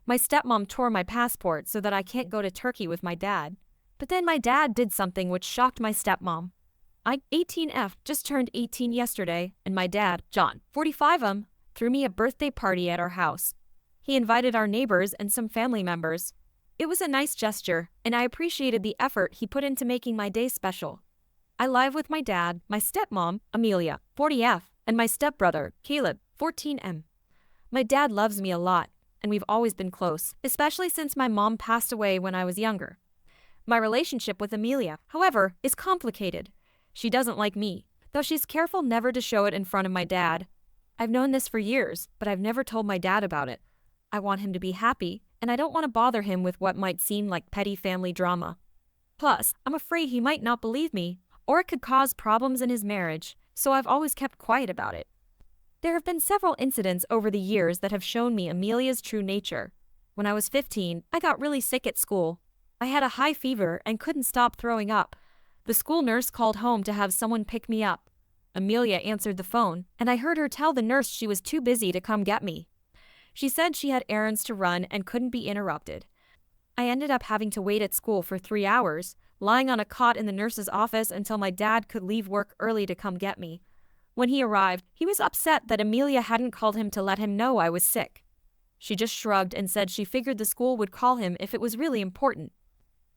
My stepmom tore my passport so that I can't go to Turkey with my dad. But then my dad did something which shocked my stepmom. 18F, just turned 18 yesterday, and my dad, John, 45 threw me a birthday party at our house. He invited our neighbors and some family members. It was a nice gesture, and I appreciated the effort he put into making my day special. I live with my dad, my stepmom, Amelia, 40F, and my stepbrother, Caleb, 14M. My dad loves me a lot, and we've always been close, especially since my mom passed away when I was younger. My relationship with Amelia, however, is complicated. She doesn't like me, though she's careful never to show it in front of my dad. I've known this for years, but I've never told my dad about it. I want him to be happy, and I don't want to bother him with what might seem like petty family drama. Plus, I'm afraid he might not believe me, or it could cause problems in his marriage, so I've always kept quiet about it. There have been several incidents over the years that have shown me Amelia's true nature. When I was 15, I got really sick at school. I had a high fever and couldn't stop throwing up. The school nurse called home to have someone pick me up. Amelia answered the phone, and I heard her tell the nurse she was too busy to come get me. She said she had errands to run and couldn't be interrupted. I ended up having to wait at school for 3 hours, lying on a cot in the nurse's office until my dad could leave work early to come get me. When he arrived, he was upset that Amelia hadn't called him to let him know I was sick. She just shrugged and said she figured the school would call him if it was really important.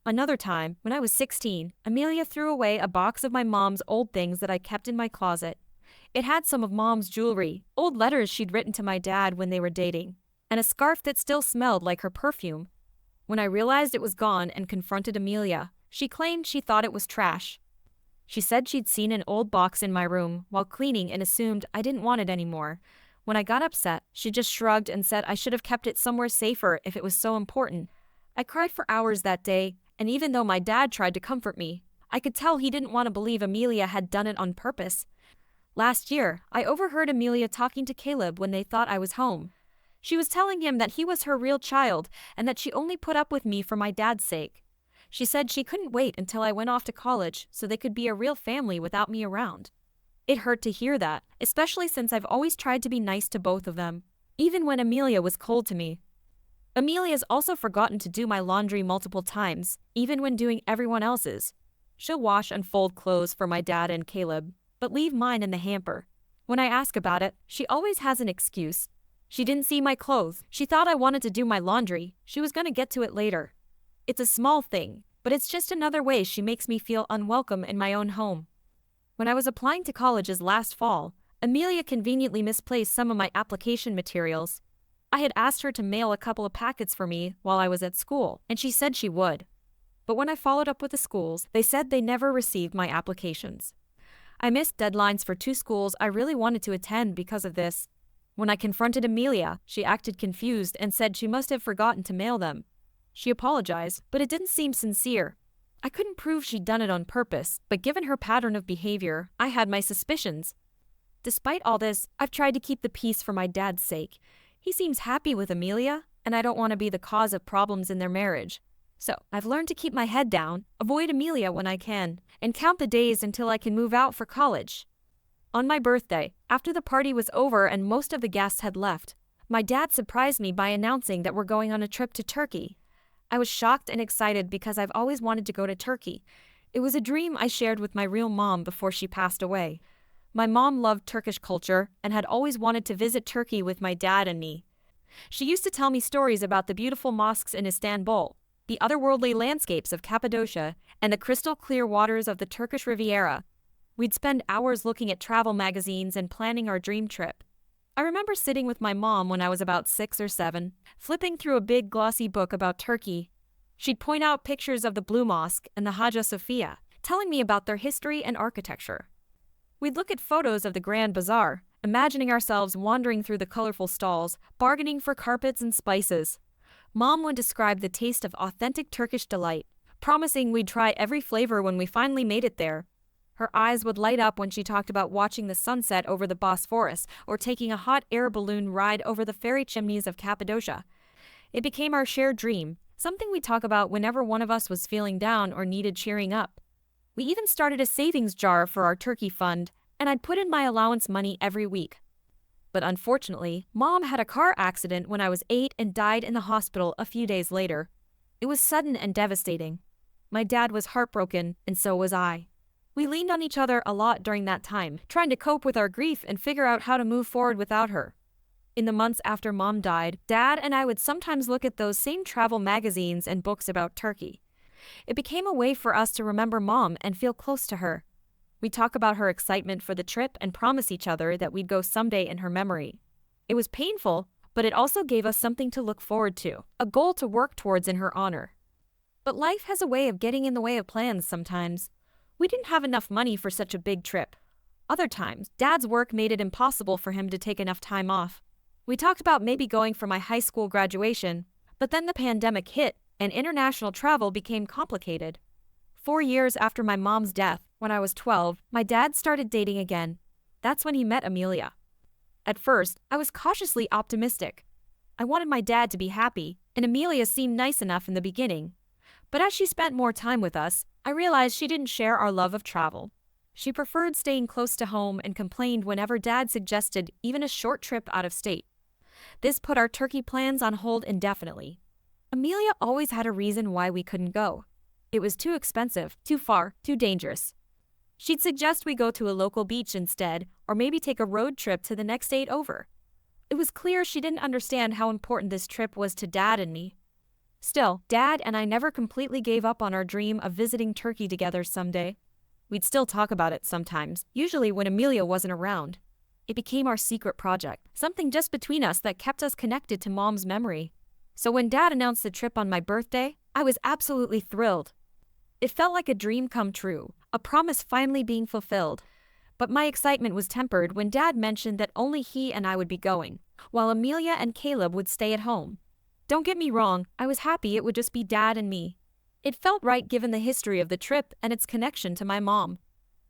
Another time, when I was 16, Amelia threw away a box of my mom's old things that I kept in my closet. It had some of Mom's jewelry, old letters she'd written to my dad when they were dating, and a scarf that still smelled like her perfume. When I realized it was gone and confronted Amelia, she claimed she thought it was trash. She said she'd seen an old box in my room while cleaning and assumed I didn't want it anymore. When I got upset, she just shrugged and said I should have kept it somewhere safer if it was so important. I cried for hours that day, and even though my dad tried to comfort me, I could tell he didn't want to believe Amelia had done it on purpose. Last year, I overheard Amelia talking to Caleb when they thought I was home. She was telling him that he was her real child and that she only put up with me for my dad's sake. She said she couldn't wait until I went off to college so they could be a real family without me around. It hurt to hear that, especially since I've always tried to be nice to both of them, even when Amelia was cold to me. Amelia's also forgotten to do my laundry multiple times, even when doing everyone else's. She'll wash and fold clothes for my dad and Caleb, but leave mine in the hamper. When I ask about it, she always has an excuse. She didn't see my clothes. She thought I wanted to do my laundry. She was gonna get to it later. It's a small thing, but it's just another way she makes me feel unwelcome in my own home. When I was applying to colleges last fall, Amelia conveniently misplaced some of my application materials. I had asked her to mail a couple of packets for me while I was at school, and she said she would. But when I followed up with the schools, they said they never received my applications. I missed deadlines for 2 schools I really wanted to attend because of this. When I confronted Amelia, she acted confused and said she must have forgotten to mail them. She apologized, but it didn't seem sincere. I couldn't prove she'd done it on purpose, but given her pattern of behavior, I had my suspicions. Despite all this, I've tried to keep the peace for my dad's sake. He seems happy with Amelia, and I don't want to be the cause of problems in their marriage. So, I've learned to keep my head down, avoid Amelia when I can, and count the days until I can move out for college. On my birthday, after the party was over and most of the guests had left, my dad surprised me by announcing that we're going on a trip to Turkey. I was shocked and excited because I've always wanted to go to Turkey. It was a dream I shared with my real mom before she passed away. My mom loved Turkish culture and had always wanted to visit Turkey with my dad and me. She used to tell me stories about the beautiful mosques in Istanbul, the otherworldly landscapes of Cappadocia, and the crystal-clear waters of the Turkish Riviera. We'd spend hours looking at travel magazines and planning our dream trip. I remember sitting with my mom when I was about 6 or 7, flipping through a big glossy book about Turkey. She'd point out pictures of the Blue Mosque and the Hagia Sophia, telling me about their history and architecture. We'd look at photos of the Grand Bazaar, imagining ourselves wandering through the colorful stalls, bargaining for carpets and spices. Mom would describe the taste of authentic Turkish delight, promising we'd try every flavor when we finally made it there. Her eyes would light up when she talked about watching the sunset over the Bosphorus or taking a hot air balloon ride over the fairy chimneys of Cappadocia. It became our shared dream, something we'd talk about whenever one of us was feeling down or needed cheering up. We even started a savings jar for our turkey fund, and I'd put in my allowance money every week. But unfortunately, Mom had a car accident when I was 8 and died in the hospital a few days later. It was sudden and devastating. My dad was heartbroken, and so was I. We leaned on each other a lot during that time, trying to cope with our grief and figure out how to move forward without her. In the months after Mom died, Dad and I would sometimes look at those same travel magazines and books about Turkey. It became a way for us to remember Mom and feel close to her. We'd talk about her excitement for the trip and promise each other that we'd go someday in her memory. It was painful, but it also gave us something to look forward to, a goal to work towards in her honor. But life has a way of getting in the way of plans sometimes. We didn't have enough money for such a big trip. Other times, Dad's work made it impossible for him to take enough time off. We talked about maybe going for my high school graduation, but then the pandemic hit and international travel became complicated. 4 years after my mom's death, when I was 12, my dad started dating again. That's when he met Amelia. At first, I was cautiously optimistic. I wanted my dad to be happy, and Amelia seemed nice enough in the beginning. But as she spent more time with us, I realized she didn't share our love of travel. She preferred staying close to home and complained whenever Dad suggested even a short trip out of state. This put our Turkey plans on hold indefinitely. Amelia always had a reason why we couldn't go. It was too expensive, too far, too dangerous. She'd suggest we go to a local beach instead, or maybe take a road trip to the next state over. It was clear she didn't understand how important this trip was to Dad and me. Still, Dad and I never completely gave up on our dream of visiting Turkey together someday. We'd still talk about it sometimes, usually when Amelia wasn't around. It became our secret project, something just between us that kept us connected to Mom's memory. So when Dad announced the trip on my birthday, I was absolutely thrilled. It felt like a dream come true, a promise finally being fulfilled. But my excitement was tempered when Dad mentioned that only he and I would be going, while Amelia and Caleb would stay at home. Don't get me wrong, I was happy it would just be Dad and me. It felt right given the history of the trip and its connection to my mom.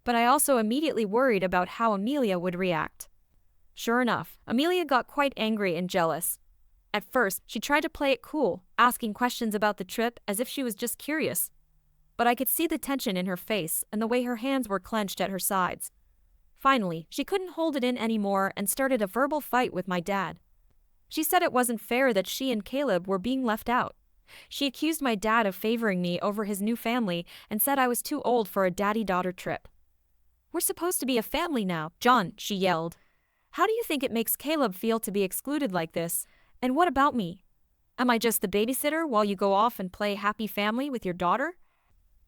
But I also immediately worried about how Amelia would react. Sure enough, Amelia got quite angry and jealous. At first, she tried to play it cool, asking questions about the trip as if she was just curious. But I could see the tension in her face and the way her hands were clenched at her sides. Finally, she couldn't hold it in anymore and started a verbal fight with my dad. She said it wasn't fair that she and Caleb were being left out. She accused my dad of favoring me over his new family and said I was too old for a daddy-daughter trip. "We're supposed to be a family now, John," she yelled. "How do you think it makes Caleb feel to be excluded like this? And what about me? Am I just the babysitter while you go off and play happy family with your daughter?"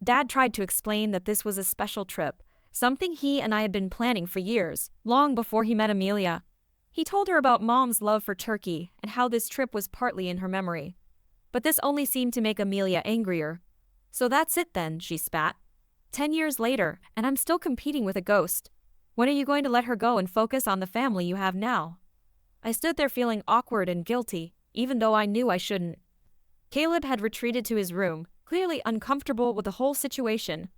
Dad tried to explain that this was a special trip, something he and I had been planning for years, long before he met Amelia. He told her about Mom's love for Turkey and how this trip was partly in her memory. But this only seemed to make Amelia angrier. "So that's it then," she spat. 10 years later, and I'm still competing with a ghost. When are you going to let her go and focus on the family you have now?" I stood there feeling awkward and guilty, even though I knew I shouldn't. Caleb had retreated to his room, clearly uncomfortable with the whole situation.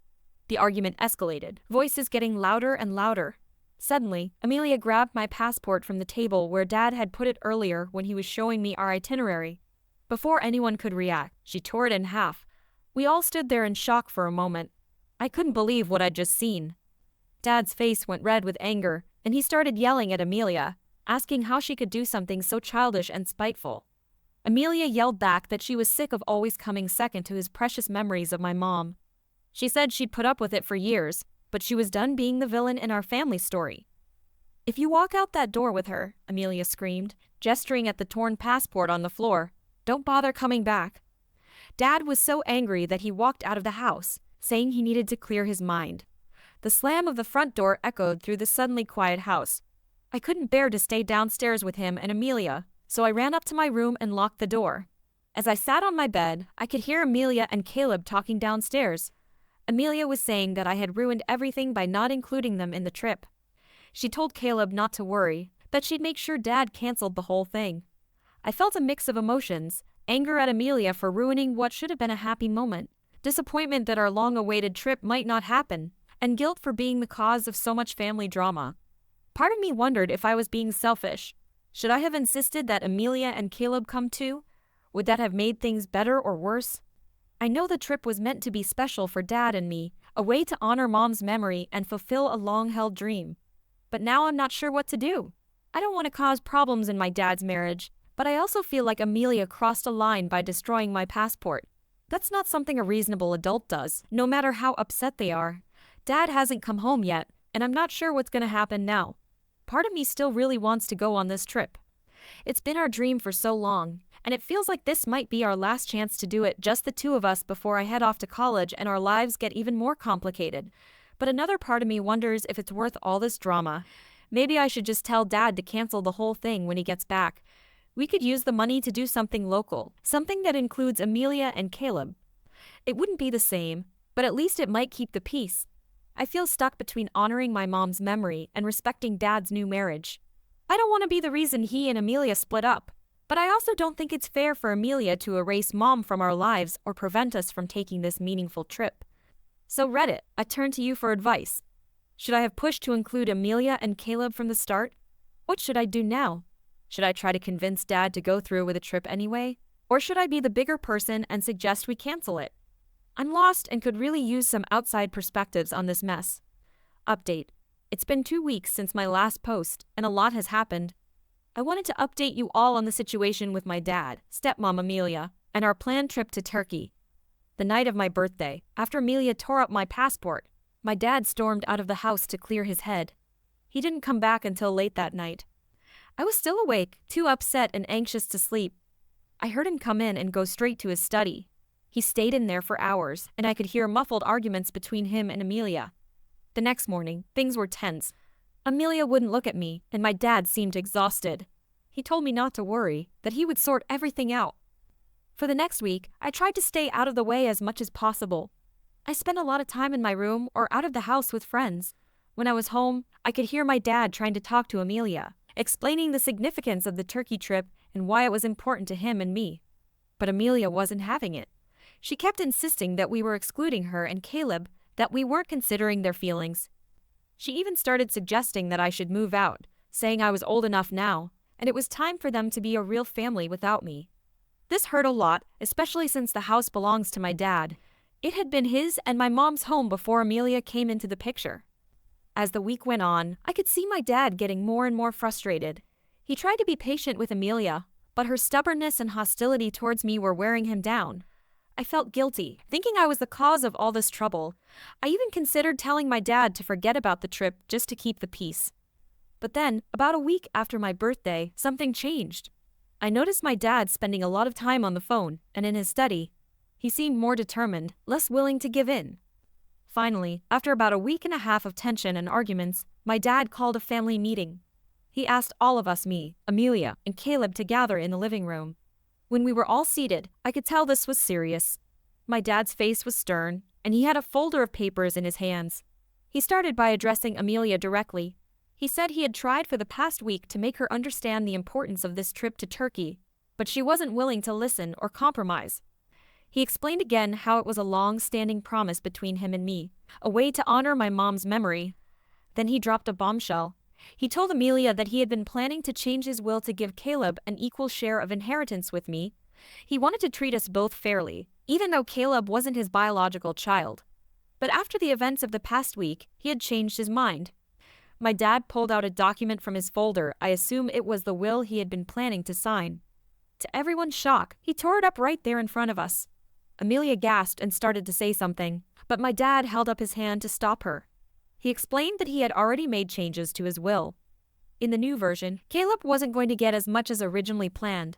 The argument escalated, voices getting louder and louder. Suddenly, Amelia grabbed my passport from the table where Dad had put it earlier when he was showing me our itinerary. Before anyone could react, she tore it in half. We all stood there in shock for a moment. I couldn't believe what I'd just seen. Dad's face went red with anger, and he started yelling at Amelia, asking how she could do something so childish and spiteful. Amelia yelled back that she was sick of always coming second to his precious memories of my mom. She said she'd put up with it for years, but she was done being the villain in our family story. "If you walk out that door with her," Amelia screamed, gesturing at the torn passport on the floor, "don't bother coming back." Dad was so angry that he walked out of the house, saying he needed to clear his mind. The slam of the front door echoed through the suddenly quiet house. I couldn't bear to stay downstairs with him and Amelia, so I ran up to my room and locked the door. As I sat on my bed, I could hear Amelia and Caleb talking downstairs. Amelia was saying that I had ruined everything by not including them in the trip. She told Caleb not to worry, that she'd make sure Dad canceled the whole thing. I felt a mix of emotions, anger at Amelia for ruining what should have been a happy moment, disappointment that our long-awaited trip might not happen, and guilt for being the cause of so much family drama. Part of me wondered if I was being selfish. Should I have insisted that Amelia and Caleb come too? Would that have made things better or worse? I know the trip was meant to be special for Dad and me, a way to honor Mom's memory and fulfill a long-held dream. But now I'm not sure what to do. I don't want to cause problems in my dad's marriage, but I also feel like Amelia crossed a line by destroying my passport. That's not something a reasonable adult does, no matter how upset they are. Dad hasn't come home yet, and I'm not sure what's gonna happen now. Part of me still really wants to go on this trip. It's been our dream for so long, and it feels like this might be our last chance to do it, just the two of us, before I head off to college and our lives get even more complicated. But another part of me wonders if it's worth all this drama. Maybe I should just tell Dad to cancel the whole thing when he gets back. We could use the money to do something local, something that includes Amelia and Caleb. It wouldn't be the same, but at least it might keep the peace. I feel stuck between honoring my mom's memory and respecting Dad's new marriage. I don't want to be the reason he and Amelia split up, but I also don't think it's fair for Amelia to erase Mom from our lives or prevent us from taking this meaningful trip. So Reddit, I turn to you for advice. Should I have pushed to include Amelia and Caleb from the start? What should I do now? Should I try to convince Dad to go through with a trip anyway? Or should I be the bigger person and suggest we cancel it? I'm lost and could really use some outside perspectives on this mess. Update. It's been 2 weeks since my last post, and a lot has happened. I wanted to update you all on the situation with my dad, stepmom Amelia, and our planned trip to Turkey. The night of my birthday, after Amelia tore up my passport, my dad stormed out of the house to clear his head. He didn't come back until late that night. I was still awake, too upset and anxious to sleep. I heard him come in and go straight to his study. He stayed in there for hours, and I could hear muffled arguments between him and Amelia. The next morning, things were tense. Amelia wouldn't look at me, and my dad seemed exhausted. He told me not to worry, that he would sort everything out. For the next week, I tried to stay out of the way as much as possible. I spent a lot of time in my room or out of the house with friends. When I was home, I could hear my dad trying to talk to Amelia, explaining the significance of the Turkey trip and why it was important to him and me. But Amelia wasn't having it. She kept insisting that we were excluding her and Caleb, that we weren't considering their feelings. She even started suggesting that I should move out, saying I was old enough now, and it was time for them to be a real family without me. This hurt a lot, especially since the house belongs to my dad. It had been his and my mom's home before Amelia came into the picture. As the week went on, I could see my dad getting more and more frustrated. He tried to be patient with Amelia, but her stubbornness and hostility towards me were wearing him down. I felt guilty, thinking I was the cause of all this trouble. I even considered telling my dad to forget about the trip just to keep the peace. But then, about a week after my birthday, something changed. I noticed my dad spending a lot of time on the phone and in his study. He seemed more determined, less willing to give in. Finally, after about a week and a half of tension and arguments, my dad called a family meeting. He asked all of us, me, Amelia, and Caleb, to gather in the living room. When we were all seated, I could tell this was serious. My dad's face was stern, and he had a folder of papers in his hands. He started by addressing Amelia directly. He said he had tried for the past week to make her understand the importance of this trip to Turkey, but she wasn't willing to listen or compromise. He explained again how it was a long-standing promise between him and me, a way to honor my mom's memory. Then he dropped a bombshell. He told Amelia that he had been planning to change his will to give Caleb an equal share of inheritance with me. He wanted to treat us both fairly, even though Caleb wasn't his biological child. But after the events of the past week, he had changed his mind. My dad pulled out a document from his folder. I assume it was the will he had been planning to sign. To everyone's shock, he tore it up right there in front of us. Amelia gasped and started to say something, but my dad held up his hand to stop her. He explained that he had already made changes to his will. In the new version, Caleb wasn't going to get as much as originally planned.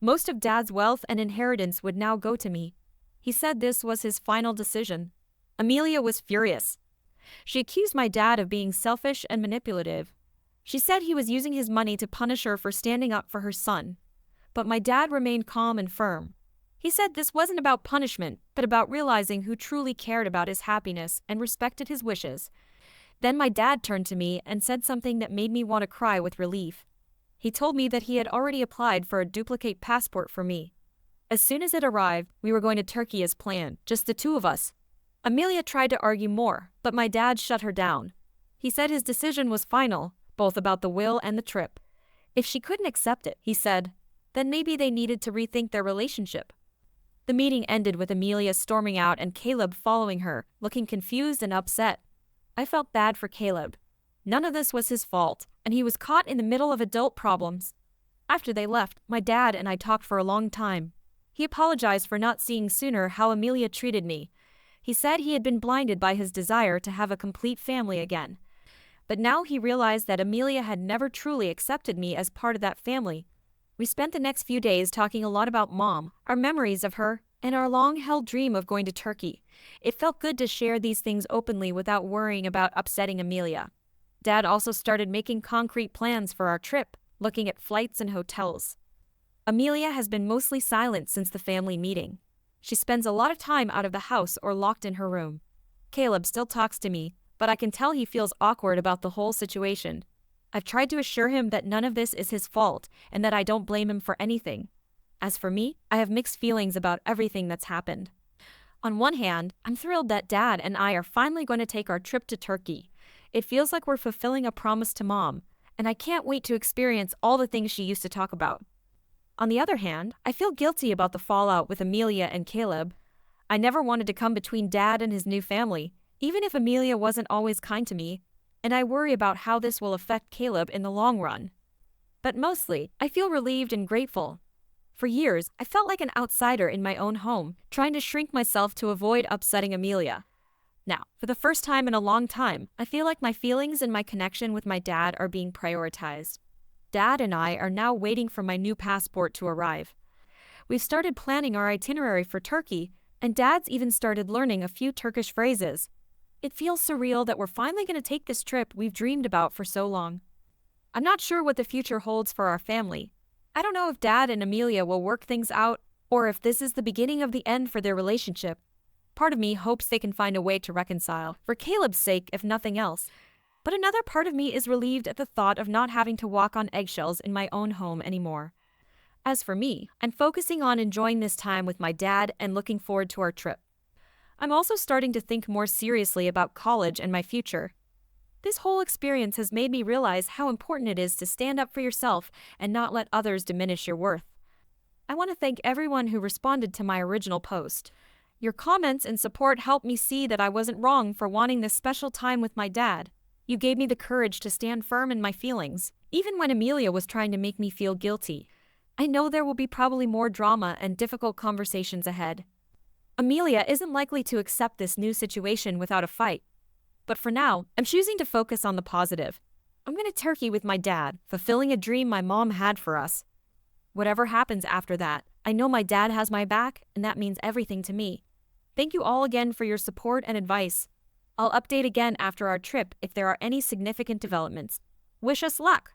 Most of Dad's wealth and inheritance would now go to me. He said this was his final decision. Amelia was furious. She accused my dad of being selfish and manipulative. She said he was using his money to punish her for standing up for her son. But my dad remained calm and firm. He said this wasn't about punishment, but about realizing who truly cared about his happiness and respected his wishes. Then my dad turned to me and said something that made me want to cry with relief. He told me that he had already applied for a duplicate passport for me. As soon as it arrived, we were going to Turkey as planned, just the two of us. Amelia tried to argue more, but my dad shut her down. He said his decision was final, both about the will and the trip. If she couldn't accept it, he said, then maybe they needed to rethink their relationship. The meeting ended with Amelia storming out and Caleb following her, looking confused and upset. I felt bad for Caleb. None of this was his fault. and he was caught in the middle of adult problems. After they left, my dad and I talked for a long time. He apologized for not seeing sooner how Amelia treated me. He said he had been blinded by his desire to have a complete family again. But now he realized that Amelia had never truly accepted me as part of that family. We spent the next few days talking a lot about Mom, our memories of her, and our long-held dream of going to Turkey. It felt good to share these things openly without worrying about upsetting Amelia. Dad also started making concrete plans for our trip, looking at flights and hotels. Amelia has been mostly silent since the family meeting. She spends a lot of time out of the house or locked in her room. Caleb still talks to me, but I can tell he feels awkward about the whole situation. I've tried to assure him that none of this is his fault and that I don't blame him for anything. As for me, I have mixed feelings about everything that's happened. On one hand, I'm thrilled that Dad and I are finally going to take our trip to Turkey. It feels like we're fulfilling a promise to Mom, and I can't wait to experience all the things she used to talk about. On the other hand, I feel guilty about the fallout with Amelia and Caleb. I never wanted to come between Dad and his new family, even if Amelia wasn't always kind to me, and I worry about how this will affect Caleb in the long run. But mostly, I feel relieved and grateful. For years, I felt like an outsider in my own home, trying to shrink myself to avoid upsetting Amelia. Now, for the first time in a long time, I feel like my feelings and my connection with my dad are being prioritized. Dad and I are now waiting for my new passport to arrive. We've started planning our itinerary for Turkey, and Dad's even started learning a few Turkish phrases. It feels surreal that we're finally going to take this trip we've dreamed about for so long. I'm not sure what the future holds for our family. I don't know if Dad and Amelia will work things out, or if this is the beginning of the end for their relationship. Part of me hopes they can find a way to reconcile, for Caleb's sake if nothing else. But another part of me is relieved at the thought of not having to walk on eggshells in my own home anymore. As for me, I'm focusing on enjoying this time with my dad and looking forward to our trip. I'm also starting to think more seriously about college and my future. This whole experience has made me realize how important it is to stand up for yourself and not let others diminish your worth. I want to thank everyone who responded to my original post. Your comments and support helped me see that I wasn't wrong for wanting this special time with my dad. You gave me the courage to stand firm in my feelings, even when Amelia was trying to make me feel guilty. I know there will be probably more drama and difficult conversations ahead. Amelia isn't likely to accept this new situation without a fight. But for now, I'm choosing to focus on the positive. I'm going to Turkey with my dad, fulfilling a dream my mom had for us. Whatever happens after that, I know my dad has my back, and that means everything to me. Thank you all again for your support and advice. I'll update again after our trip if there are any significant developments. Wish us luck!